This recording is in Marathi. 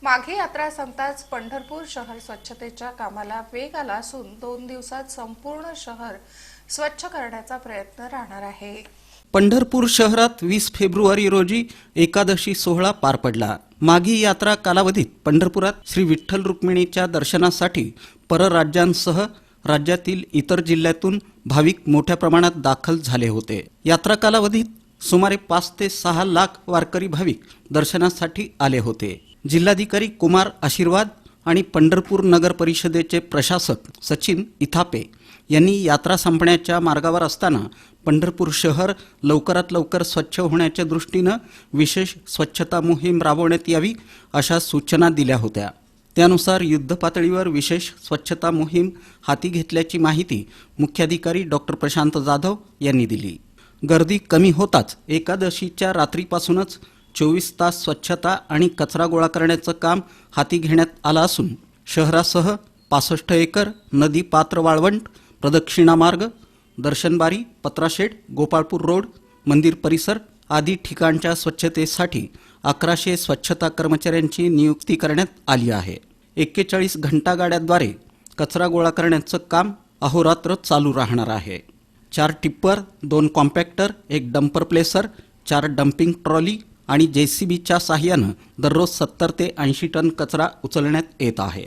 माघी यात्रा संपताच पंढरपूर शहर स्वच्छतेच्या कामाला वेग आला असून 2 दिवसात संपूर्ण शहर स्वच्छ करण्याचा प्रयत्न राहणार आहे। पंढरपूर शहरात 20 फेब्रुवारी रोजी एकादशी सोहळा पार पडला। माघी यात्रा कालावधीत पंढरपुरात श्री विठ्ठल रुक्मिणीच्या दर्शनासाठी परराज्यांसह राज्यातील इतर जिल्ह्यातून भाविक मोठ्या प्रमाणात दाखल झाले होते। यात्रा कालावधीत सुमारे 5 ते 6 लाख वारकरी भाविक दर्शनासाठी आले होते। जिल्हाधिकारी कुमार आशीर्वाद आणि पंढरपूर नगर परिषदेचे प्रशासक सचिन इथापे यांनी यात्रा संपण्याच्या मार्गावर असताना पंढरपूर शहर लवकरात लवकर स्वच्छ होण्याच्या दृष्टीने विशेष स्वच्छता मोहीम राबवण्यात यावी अशा सूचना दिल्या होत्या। त्यानुसार युद्ध पातळीवर विशेष स्वच्छता मोहीम हाती घेतल्याची माहिती मुख्याधिकारी डॉक्टर प्रशांत जाधव यांनी दिली। गर्दी कमी होताच एकादशीच्या रात्रीपासूनच 24 तास स्वच्छता आणि कचरा गोळा करण्याचं काम हाती घेण्यात आलं असून शहरासह 65 एकर नदी पात्र वाळवंट, प्रदक्षिणा मार्ग, दर्शनबारी, पत्राशेड, गोपाळपूर रोड, मंदिर परिसर आदी ठिकाणच्या स्वच्छतेसाठी 1100 स्वच्छता कर्मचाऱ्यांची नियुक्ती करण्यात आली आहे। 41 घंटागाड्यांद्वारे कचरा गोळा करण्याचं काम अहोरात्र चालू राहणार आहे। 4 tipper, 2 compactor, 1 dumper प्लेसर, 4 dumping trolley आणि JCBच्या साहाय्याने दररोज 70 ते 80 टन कचरा उचलण्यात येत आहे।